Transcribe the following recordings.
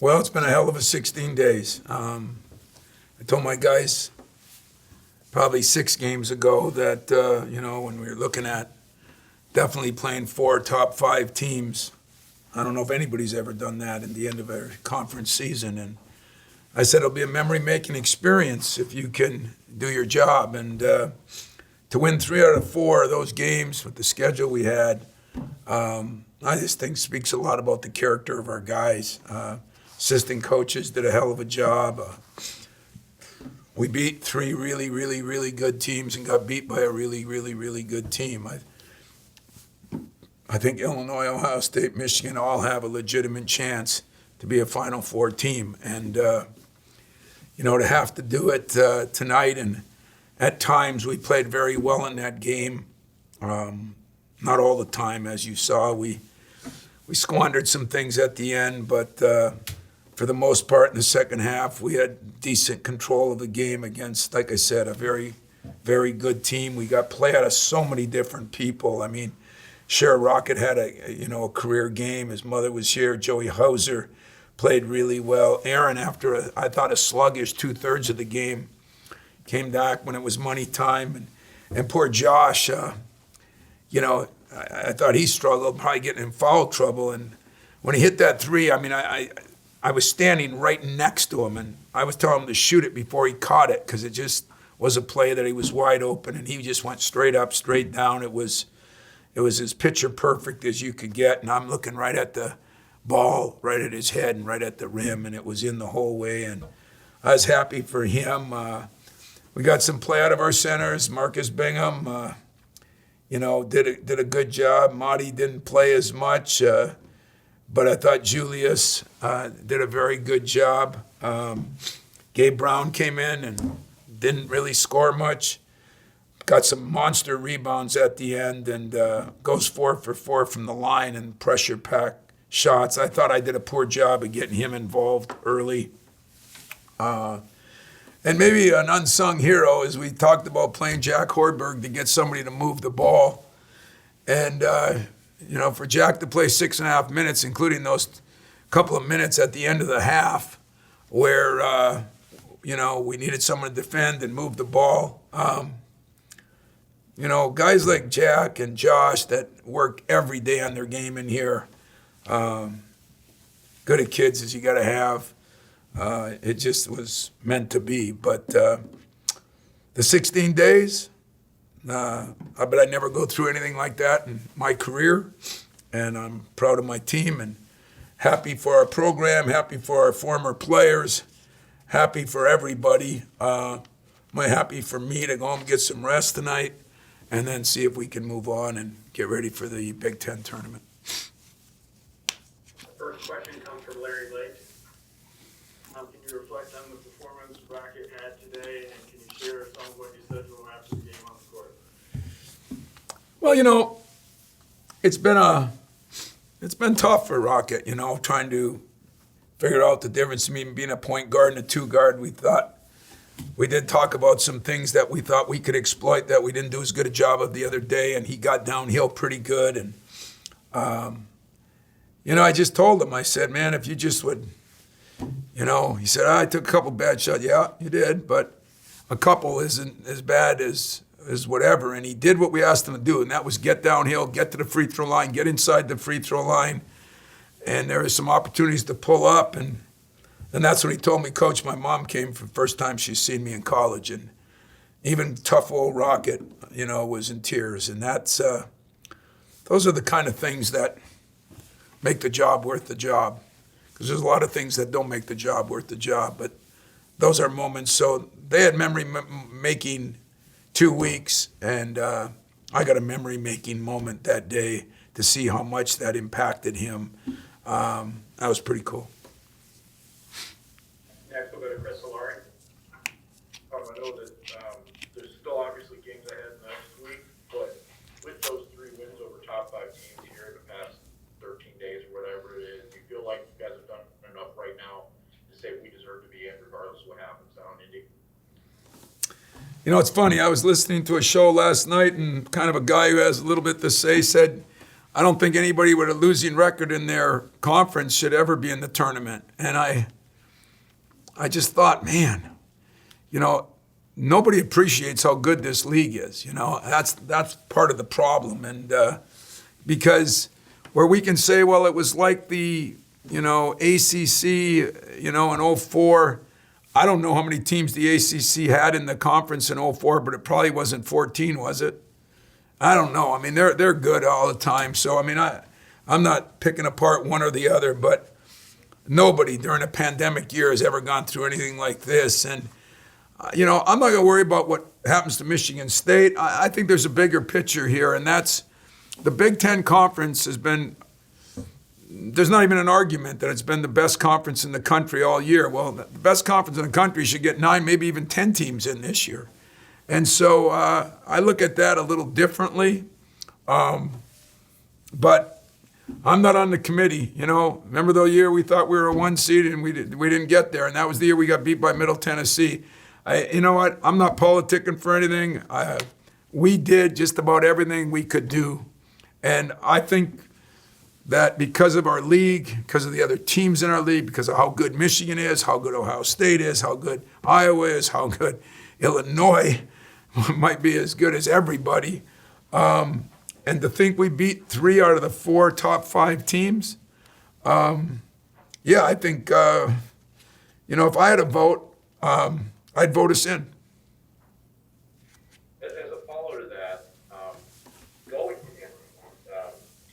Well, it's been a hell of a 16 days. I told my guys probably 6 games ago that, when we were looking at definitely playing 4 top 5 teams, I don't know if anybody's ever done that in the end of a conference season. And I said it'll be a memory-making experience if you can do your job. And to win 3 out of 4 of those games with the schedule we had, I just think speaks a lot about the character of our guys. Assistant coaches did a hell of a job. We beat 3 really, really, really good teams and got beat by a really, really, really good team. I think Illinois, Ohio State, Michigan all have a legitimate chance to be a Final Four team. And, to have to do it tonight, and at times we played very well in that game. Not all the time, as you saw. We squandered some things at the end, but for the most part in the second half, we had decent control of the game against, like I said, a very, very good team. We got play out of so many different people. I mean, sure, Rocket had a career game. His mother was here. Joey Hauser played really well. Aaron, after I thought a sluggish 2/3 of the game, came back when it was money time. And poor Josh, I thought he struggled, probably getting in foul trouble. And when he hit that 3, I mean, I was standing right next to him, and I was telling him to shoot it before he caught it, because it just was a play that he was wide open, and he just went straight up, straight down. It was as picture perfect as you could get, and I'm looking right at the ball, right at his head, and right at the rim, and it was in the whole way, and I was happy for him. We got some play out of our centers. Marcus Bingham, did a good job. Monty didn't play as much, but I thought Julius did a very good job. Gabe Brown came in and didn't really score much. Got some monster rebounds at the end, and goes 4 for 4 from the line and pressure-packed shots. I thought I did a poor job of getting him involved early. And maybe an unsung hero is we talked about playing Jack Horberg to get somebody to move the ball. And, for Jack to play 6.5 minutes, including those couple of minutes at the end of the half where, we needed someone to defend and move the ball. Guys like Jack and Josh that work every day on their game in here, good at kids as you got to have. It just was meant to be. But the 16 days, I bet I never go through anything like that in my career. And I'm proud of my team and happy for our program, happy for our former players, happy for everybody. Happy for me to go home and get some rest tonight and then see if we can move on and get ready for the Big Ten tournament. First question comes from Larry Lake. Can you reflect on the performance Rocket had today, and can you share some of what you said to him after the game on the court? Well, it's been tough for Rocket, trying to figure out the difference between being a point guard and a 2 guard. We did talk about some things that we thought we could exploit that we didn't do as good a job of the other day, and he got downhill pretty good. And, I just told him, I said, man, if you just would, he said, I took a couple bad shots. Yeah, you did, but a couple isn't as bad as whatever. And he did what we asked him to do, and that was get downhill, get to the free throw line, get inside the free throw line. And there were some opportunities to pull up, and that's when he told me, Coach, my mom came for the first time she's seen me in college, and even tough old Rocket, was in tears. And those are the kind of things that make the job worth the job, because there's a lot of things that don't make the job worth the job, but those are moments. So they had memory-making 2 weeks, and I got a memory-making moment that day to see how much that impacted him. That was pretty cool. Next, we'll go to Chris Solari. I know that there's still obviously games ahead next week, but with those 3 wins over top 5 teams here in the past 13 days or whatever it is, do you feel like you guys have done enough right now to say we deserve to be in regardless of what happens down in Indy? It's funny. I was listening to a show last night, and kind of a guy who has a little bit to say said, I don't think anybody with a losing record in their conference should ever be in the tournament. And I just thought, man, nobody appreciates how good this league is. That's part of the problem. And because where we can say, well, it was like the ACC, in '04. I don't know how many teams the ACC had in the conference in '04, but it probably wasn't 14, was it? I don't know. I mean, they're good all the time. So, I mean, I'm not picking apart one or the other, but nobody during a pandemic year has ever gone through anything like this. And, I'm not going to worry about what happens to Michigan State. I think there's a bigger picture here, and that's the Big Ten Conference has been, there's not even an argument that it's been the best conference in the country all year. Well, the best conference in the country should get 9, maybe even 10 teams in this year. And so I look at that a little differently. But I'm not on the committee. Remember the year we thought we were a 1 seed and we didn't get there, and that was the year we got beat by Middle Tennessee. You know what? I'm not politicking for anything. We did just about everything we could do. And I think that because of our league, because of the other teams in our league, because of how good Michigan is, how good Ohio State is, how good Iowa is, how good Illinois might be as good as everybody. And to think we beat 3 out of the 4 top 5 teams, I think, if I had a vote, I'd vote us in. As a follow to that, going in,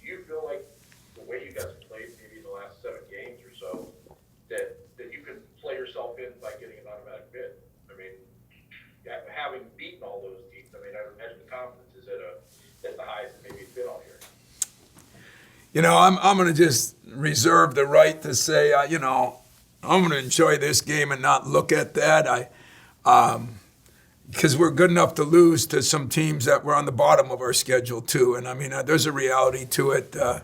do you feel like the way you guys played maybe the last 7 games or so, that you can play yourself in by getting an automatic bid? I mean, having beaten all those teams, I mean, I would imagine the confidence is at the highest that maybe it's been all year. I'm going to just reserve the right to say, I'm going to enjoy this game and not look at that. Because we're good enough to lose to some teams that were on the bottom of our schedule too. And I mean, there's a reality to it. The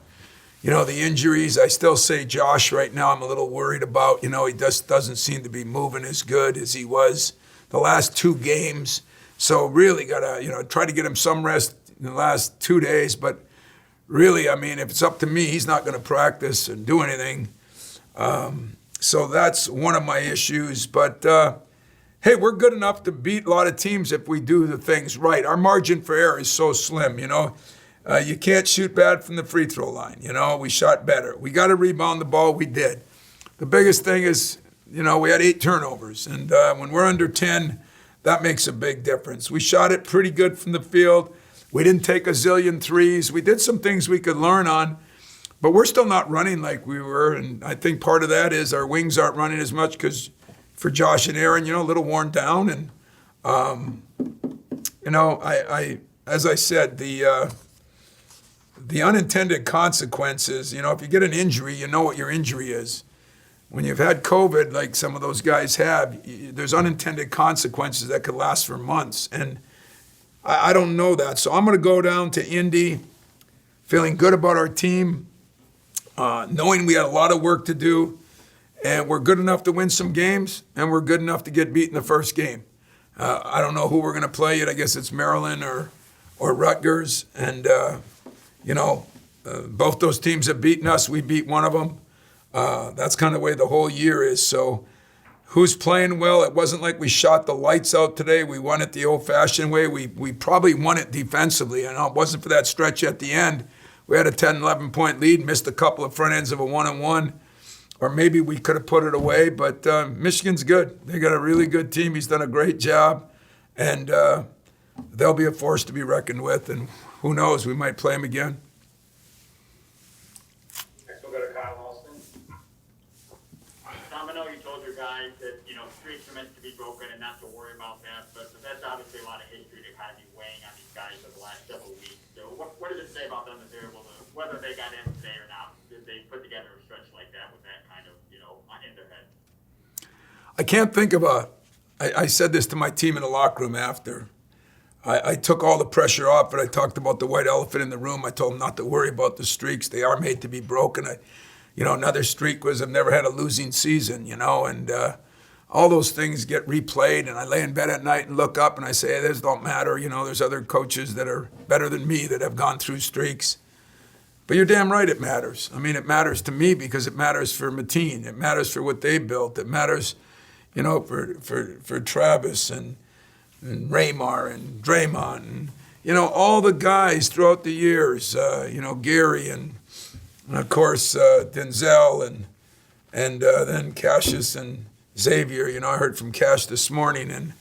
injuries, I still say Josh right now I'm a little worried about. He just doesn't seem to be moving as good as he was the last 2 games. So really got to, try to get him some rest in the last 2 days. But really, I mean, if it's up to me, he's not going to practice and do anything. So that's one of my issues. But, hey, we're good enough to beat a lot of teams if we do the things right. Our margin for error is so slim, You can't shoot bad from the free throw line. We shot better. We got to rebound the ball. We did. The biggest thing is, we had 8 turnovers. And when we're under 10, that makes a big difference. We shot it pretty good from the field. We didn't take a zillion threes. We did some things we could learn on. But we're still not running like we were. And I think part of that is our wings aren't running as much because for Josh and Aaron, a little worn down. And, as I said, the unintended consequences, if you get an injury, you know what your injury is. When you've had COVID, like some of those guys have, there's unintended consequences that could last for months. And I don't know that. So I'm going to go down to Indy feeling good about our team, knowing we had a lot of work to do. And we're good enough to win some games, and we're good enough to get beat in the first game. I don't know who we're going to play yet. I guess it's Maryland or Rutgers. And, both those teams have beaten us. We beat one of them. That's kind of the way the whole year is. So who's playing well? It wasn't like we shot the lights out today. We won it the old-fashioned way. We probably won it defensively. It wasn't for that stretch at the end. We had a 10, 11-point lead, missed a couple of front ends of a 1-on-1. Or maybe we could have put it away, but Michigan's good. They got a really good team. He's done a great job, and they'll be a force to be reckoned with. And who knows, we might play them again. Next we'll go to Kyle Alston. Tom, I know you told your guys that streaks are meant to be broken and not to worry about that, but that's obviously a lot of history to kind of be weighing on these guys over the last several weeks. So what does it say about them that they're able to, whether they got in today or not, did they put together a stretch like that with that kind of, in their head? I can't think of I said this to my team in the locker room after. I took all the pressure off, but I talked about the white elephant in the room. I told them not to worry about the streaks. They are made to be broken. Another streak was I've never had a losing season, and all those things get replayed. And I lay in bed at night and look up and I say, hey, this don't matter. There's other coaches that are better than me that have gone through streaks. But you're damn right it matters. I mean, it matters to me because it matters for Mateen. It matters for what they built. It matters, for Travis and Raymar and Draymond and, all the guys throughout the years, Gary and of course, Denzel and then Cassius and Xavier. I heard from Cash this morning, and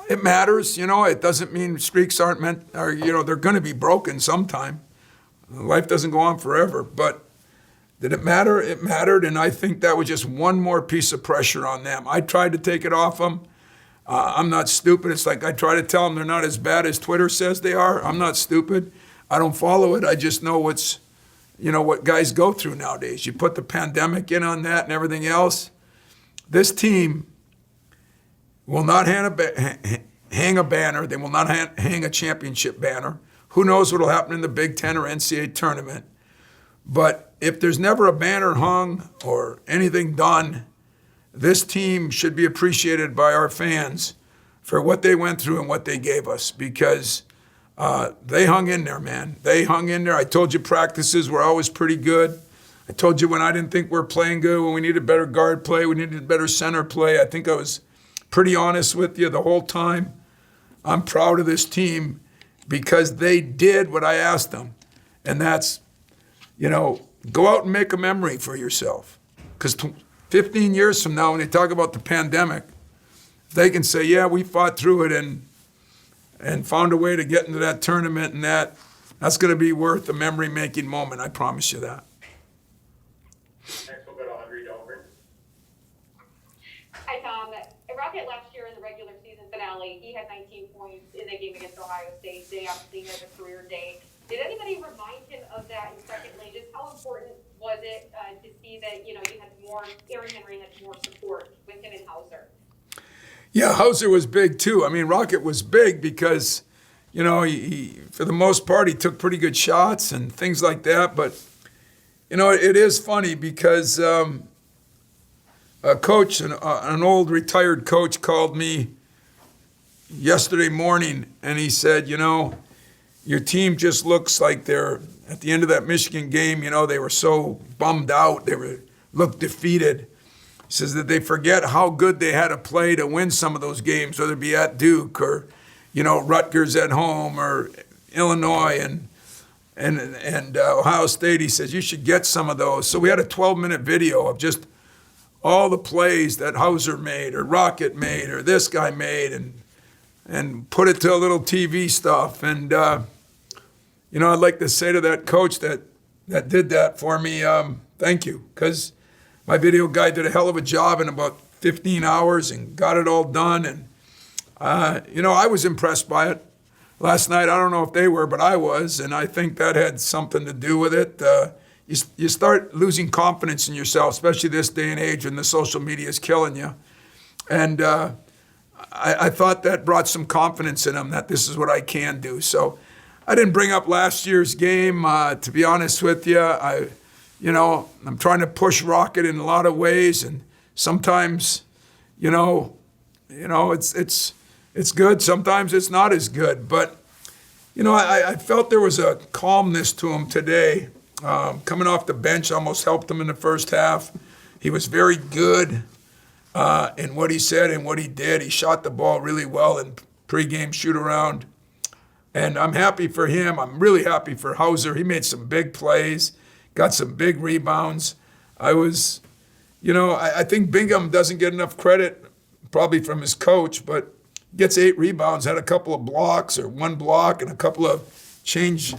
it matters. It doesn't mean streaks aren't meant, or they're going to be broken sometime. Life doesn't go on forever. But did it matter? It mattered, and I think that was just one more piece of pressure on them. I tried to take it off them. I'm not stupid. It's like I try to tell them they're not as bad as Twitter says they are. I'm not stupid. I don't follow it. I just know what guys go through nowadays. You put the pandemic in on that and everything else. This team will not hang a banner. They will not hang a championship banner. Who knows what will happen in the Big Ten or NCAA tournament. But if there's never a banner hung or anything done, this team should be appreciated by our fans for what they went through and what they gave us, because they hung in there, man. They hung in there. I told you practices were always pretty good. I told you when I didn't think we were playing good, when we needed better guard play, we needed better center play. I think I was pretty honest with you the whole time. I'm proud of this team because they did what I asked them. And that's, go out and make a memory for yourself. Because 15 years from now, when they talk about the pandemic, they can say, yeah, we fought through it and found a way to get into that tournament, and that's going to be worth a memory-making moment. I promise you that. Next we'll go to Audrey Delbert. Hi, Tom. Rocket last year in the regular season finale, he had 19 points in the game against Ohio State. They obviously had a career day. Did anybody remind him of that in secondly? Just how important was it to see that, you had more, Aaron Henry had more support with him and Hauser? Yeah, Hauser was big too. I mean, Rocket was big because, he for the most part, he took pretty good shots and things like that. But, it is funny because a coach, an old retired coach, called me yesterday morning and he said, your team just looks like they're at the end of that Michigan game. They were so bummed out. They looked defeated. He says that they forget how good they had to play to win some of those games, whether it be at Duke or, Rutgers at home or Illinois and Ohio State. He says you should get some of those. So we had a 12-minute video of just all the plays that Hauser made or Rocket made or this guy made and put it to a little TV stuff. And, I'd like to say to that coach that did that for me, thank you, because my video guy did a hell of a job in about 15 hours and got it all done. And, I was impressed by it. Last night, I don't know if they were, but I was, and I think that had something to do with it. You start losing confidence in yourself, especially this day and age when the social media is killing you. And I thought that brought some confidence in them that this is what I can do. So I didn't bring up last year's game, to be honest with you. I'm trying to push Rocket in a lot of ways, and sometimes, it's good. Sometimes it's not as good. But, I felt there was a calmness to him today. Coming off the bench almost helped him in the first half. He was very good in what he said and what he did. He shot the ball really well in pregame shoot-around. And I'm happy for him. I'm really happy for Hauser. He made some big plays, got some big rebounds. I think Bingham doesn't get enough credit, probably from his coach, but gets 8 rebounds, had a couple of blocks or 1 block and a couple of change.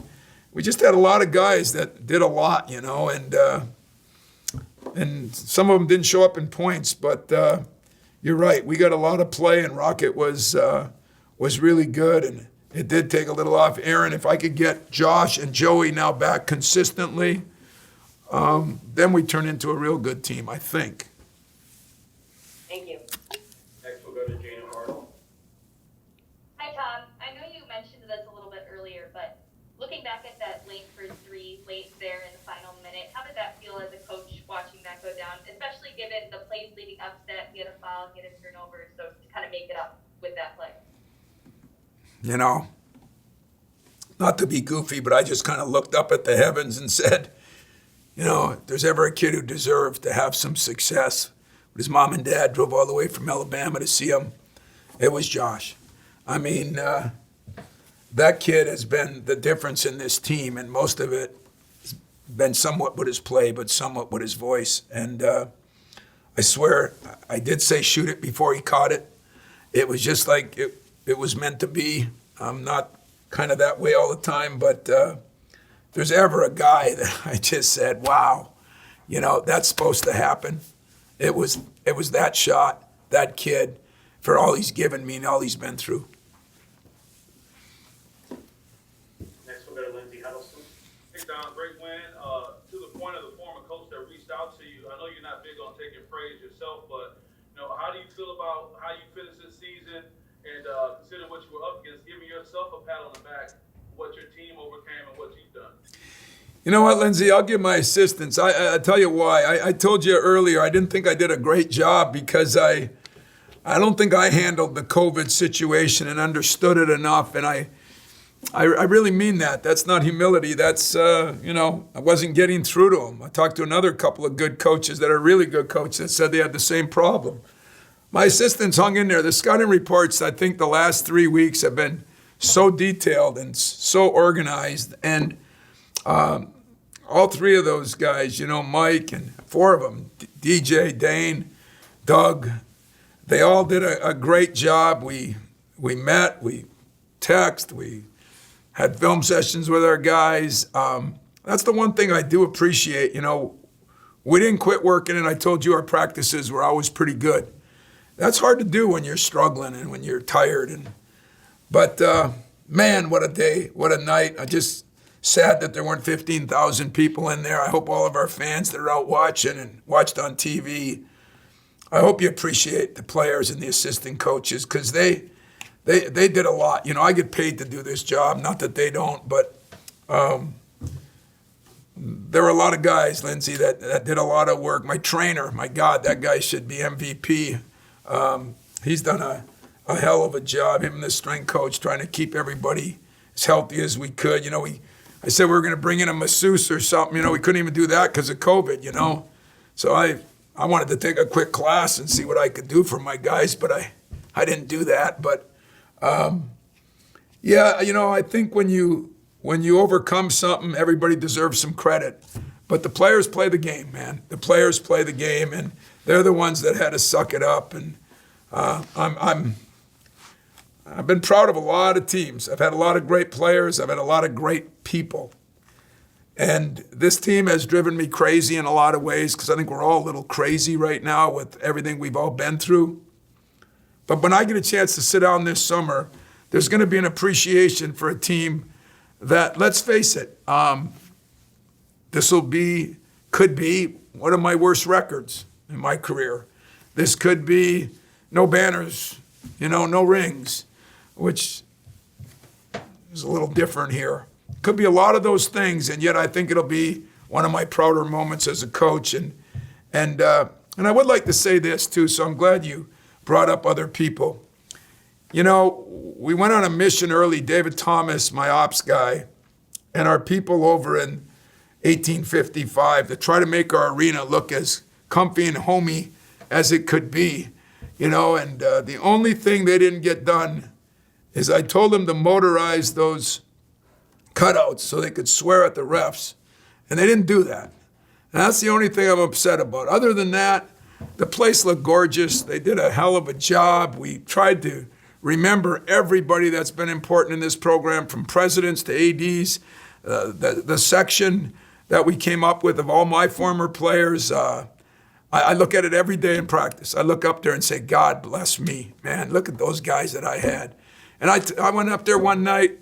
We just had a lot of guys that did a lot, and some of them didn't show up in points, but you're right. We got a lot of play, and Rocket was really good, and it did take a little off Aaron. If I could get Josh and Joey now back consistently, then we turn into a real good team, I think. Thank you. Next we'll go to Jana Arnold. Hi, Tom. I know you mentioned this a little bit earlier, but looking back at that Langford 3 late there in the final minute, how did that feel as a coach watching that go down, especially given the plays leading up to that, he had a foul, he had a turnover, so to kind of make it up with that play? not to be goofy, but I just kind of looked up at the heavens and said, you know, if there's ever a kid who deserved to have some success, his mom and dad drove all the way from Alabama to see him, it was Josh. I mean, that kid has been the difference in this team, and most of it has been somewhat with his play, but somewhat with his voice. And I swear, I did say shoot it before he caught it. It was just like it was meant to be. I'm not kind of that way all the time, but if there's ever a guy that I just said, wow, you know, that's supposed to happen. It was that shot, that kid, for all he's given me and all he's been through. Next we'll go to Lindsey Huddleston. Hey, Don, great win. To the point of the former coach that reached out to you, I know you're not big on taking praise yourself, but you know, how do you feel about how you finished this season and considering what you were up against, giving yourself a pat on the back, what your team overcame and what you've done? You know what, Lindsey? I'll give my assistance. I tell you why. I told you earlier I didn't think I did a great job because I don't think I handled the COVID situation and understood it enough. And I really mean that. That's not humility. That's, you know, I wasn't getting through to them. I talked to another couple of good coaches that are really good coaches that said they had the same problem. My assistants hung in there. The scouting reports, I think the last 3 weeks have been so detailed and so organized. And all three of those guys, you know, Mike and four of them, DJ, Dane, Doug, they all did a great job. We met, we text, we had film sessions with our guys. That's the one thing I do appreciate. You know, we didn't quit working, and I told you our practices were always pretty good. That's hard to do when you're struggling and when you're tired. But man, what a day, what a night. I just sad that there weren't 15,000 people in there. I hope all of our fans that are out watching and watched on TV, I hope you appreciate the players and the assistant coaches because they did a lot. You know, I get paid to do this job, not that they don't, but there were a lot of guys, Lindsey, that did a lot of work. My trainer, my God, that guy should be MVP. He's done a hell of a job, him and the strength coach, trying to keep everybody as healthy as we could. You know, I said we were going to bring in a masseuse or something. You know, we couldn't even do that because of COVID, you know. So I wanted to take a quick class and see what I could do for my guys, but I didn't do that. But, yeah, you know, I think when you overcome something, everybody deserves some credit. But the players play the game, man. The players play the game, and they're the ones that had to suck it up. And I've been proud of a lot of teams. I've had a lot of great players. I've had a lot of great people. And this team has driven me crazy in a lot of ways because I think we're all a little crazy right now with everything we've all been through. But when I get a chance to sit down this summer, there's going to be an appreciation for a team that, let's face it, could be one of my worst records in my career. This could be no banners, you know, no rings, which is a little different here. Could be a lot of those things, and yet I think it'll be one of my prouder moments as a coach. And I would like to say this too, so I'm glad you brought up other people. You know, we went on a mission early, David Thomas, my ops guy, and our people over in 1855 to try to make our arena look as comfy and homey as it could be. You know, and the only thing they didn't get done is I told them to motorize those cutouts so they could swear at the refs, and they didn't do that. And that's the only thing I'm upset about. Other than that, the place looked gorgeous. They did a hell of a job. We tried to remember everybody that's been important in this program, from presidents to ADs. The section that we came up with of all my former players, I look at it every day in practice. I look up there and say, God bless me, man. Look at those guys that I had. And I went up there one night,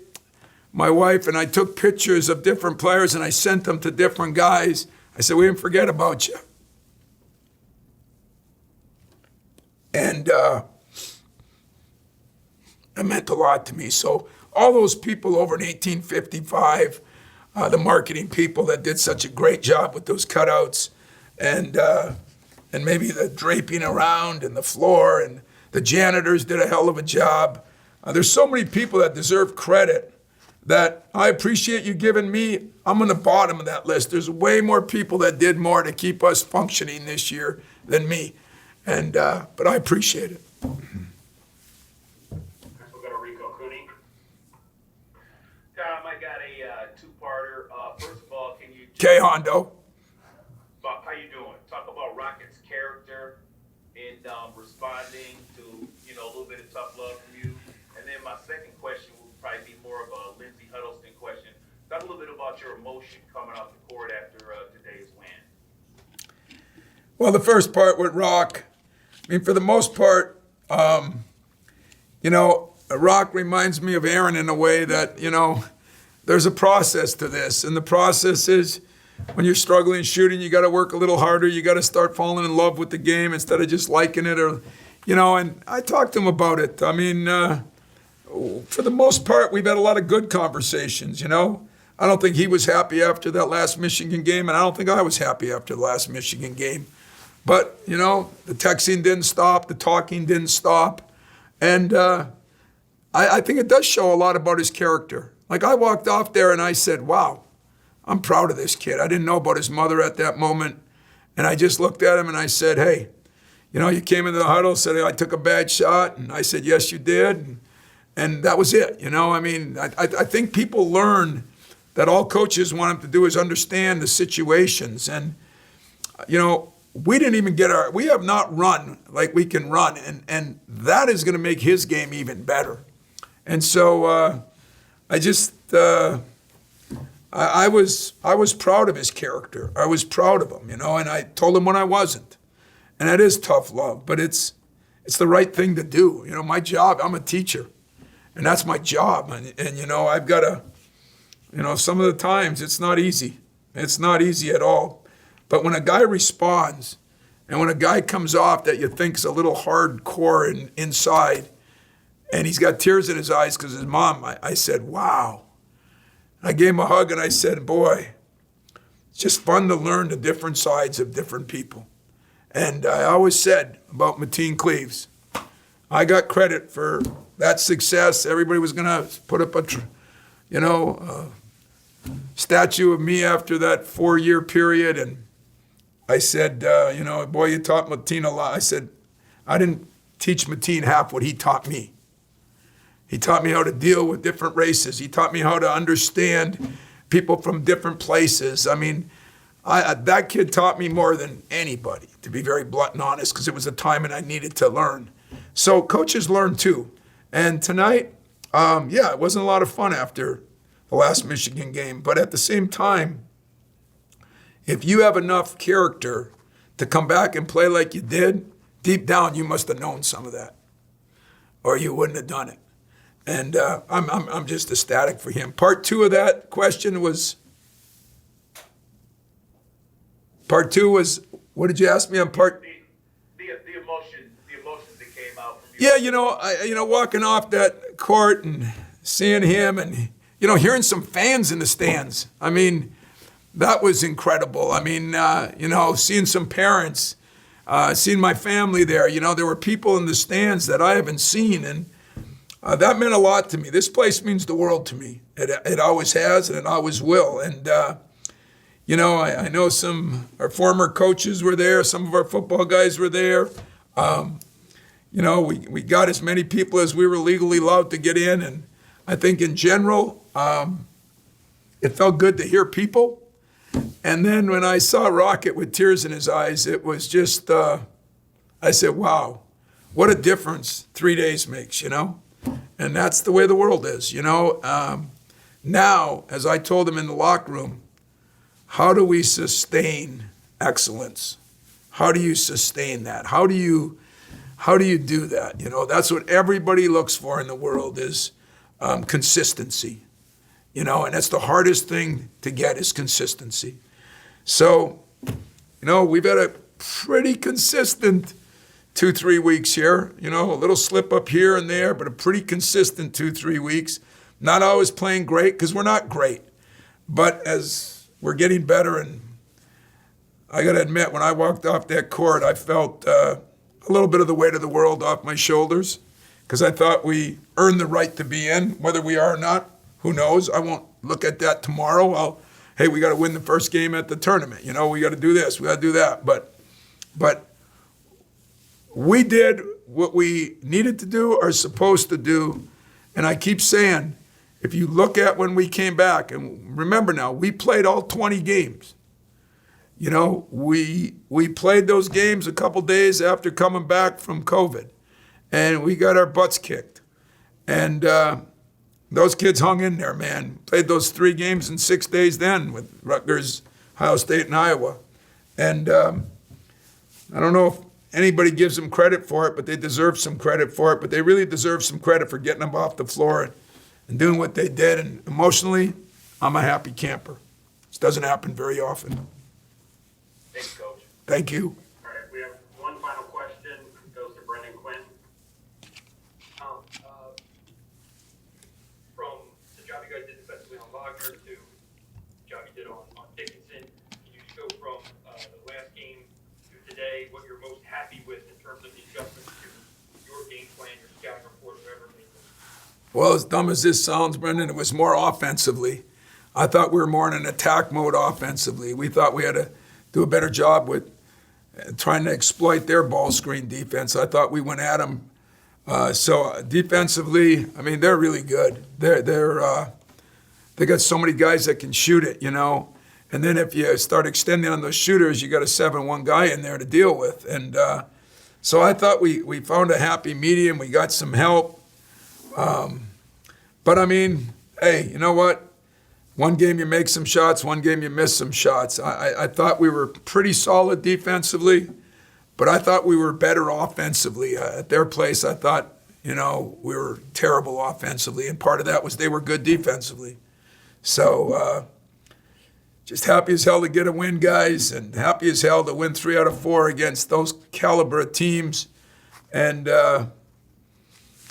my wife, and I took pictures of different players and I sent them to different guys. I said, we didn't forget about you. And it meant a lot to me. So all those people over in 1855, the marketing people that did such a great job with those cutouts, and maybe the draping around and the floor, and the janitors did a hell of a job. There's so many people that deserve credit that I appreciate you giving me. I'm on the bottom of that list. There's way more people that did more to keep us functioning this year than me. And but I appreciate it. Next we'll go to Rico Cooney. Tom, I got a two-parter. First of all, can you K Hondo. how you doing? Talk about Rocket's character in responding to a little bit of tough love from you. And then my second question will probably be more of a Lindsey Huddleston question. Talk a little bit about your emotion coming off the court after today's win. Well, the first part with Rock, I mean, for the most part, Rock reminds me of Aaron in a way that, there's a process to this. And the process is when you're struggling shooting, you got to work a little harder. You got to start falling in love with the game instead of just liking it and I talked to him about it. I mean, for the most part, we've had a lot of good conversations, I don't think he was happy after that last Michigan game, and I don't think I was happy after the last Michigan game. But, the texting didn't stop, the talking didn't stop. And I think it does show a lot about his character. Like, I walked off there and I said, wow, I'm proud of this kid. I didn't know about his mother at that moment. And I just looked at him and I said, hey, you came into the huddle, said, I took a bad shot. And I said, yes, you did. And that was it. I mean, I think people learn that all coaches want them to do is understand the situations. And, we didn't even we have not run like we can run. And that is going to make his game even better. And so I was proud of his character. I was proud of him, and I told him when I wasn't. And that is tough love, but it's the right thing to do. My job, I'm a teacher, and that's my job. And I've got to, some of the times it's not easy. It's not easy at all. But when a guy responds and when a guy comes off that you think's a little hardcore inside, and he's got tears in his eyes because his mom, I said, wow. I gave him a hug and I said, boy, it's just fun to learn the different sides of different people. And I always said about Mateen Cleaves, I got credit for that success. Everybody was going to put up a statue of me after that 4-year period. And I said, boy, you taught Mateen a lot. I said, I didn't teach Mateen half what he taught me. He taught me how to deal with different races. He taught me how to understand people from different places. I mean, that kid taught me more than anybody, to be very blunt and honest, because it was a time and I needed to learn. So coaches learn too. And tonight, it wasn't a lot of fun after the last Michigan game. But at the same time, if you have enough character to come back and play like you did, deep down you must have known some of that, or you wouldn't have done it. And I'm just ecstatic for him. Part two of that question was, what did you ask me on part? The emotions that came out from you. Yeah, walking off that court and seeing him and, hearing some fans in the stands. I mean, that was incredible. I mean, seeing some parents, seeing my family there. There were people in the stands that I haven't seen, and that meant a lot to me. This place means the world to me. It always has, and it always will. And, I know our former coaches were there. Some of our football guys were there. We got as many people as we were legally allowed to get in. And I think in general, it felt good to hear people. And then when I saw Rocket with tears in his eyes, it was just, I said, wow, what a difference 3 days makes, And that's the way the world is, Now, as I told him in the locker room, how do we sustain excellence? How do you sustain that? How do you do that? That's what everybody looks for in the world is consistency. And that's the hardest thing to get is consistency. So, we've had a pretty consistent 2-3 weeks here, a little slip up here and there, but a pretty consistent 2-3 weeks. Not always playing great because we're not great, but as we're getting better. And I got to admit, when I walked off that court, I felt a little bit of the weight of the world off my shoulders because I thought we earned the right to be in, whether we are or not, Who knows? I won't look at that tomorrow. Hey, we got to win the first game at the tournament. You know, we got to do this, we got to do that. But we did what we needed to do or supposed to do. And I keep saying, if you look at when we came back, and remember now, we played all 20 games. You know, we played those games a couple days after coming back from COVID, and we got our butts kicked. And those kids hung in there, man. Played those 3 games in 6 days then with Rutgers, Ohio State, and Iowa. And I don't know if anybody gives them credit for it, but they deserve some credit for it. But they really deserve some credit for getting them off the floor and doing what they did. And emotionally, I'm a happy camper. This doesn't happen very often. Thanks, Coach. Thank you. All right, we have one final question. It goes to Brendan Quinn. From the job you guys did defensively on Wagner to the job you did on Dickinson, can you just go from the last game to today, what you're most happy with in terms of the adjustments to your game plan, your scouting report, whatever it may be? Well, as dumb as this sounds, Brendan, it was more offensively. I thought we were more in an attack mode offensively. We thought we had to do a better job with trying to exploit their ball screen defense. I thought we went at them. So defensively, I mean, they're really good. They got so many guys that can shoot it, you know. And then if you start extending on those shooters, you got a 7-1 guy in there to deal with. And so I thought we found a happy medium. We got some help. But I mean, hey, you know what? One game you make some shots, one game you miss some shots. I thought we were pretty solid defensively, but I thought we were better offensively. At their place, I thought, you know, we were terrible offensively, and part of that was they were good defensively. So just happy as hell to get a win, guys, and happy as hell to win 3 out of 4 against those caliber of teams, and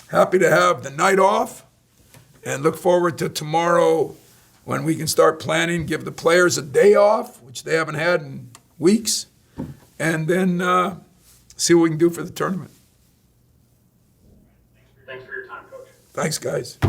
happy to have the night off and look forward to tomorrow when we can start planning, give the players a day off, which they haven't had in weeks, and then see what we can do for the tournament. Thanks for your time, Coach. Thanks, guys.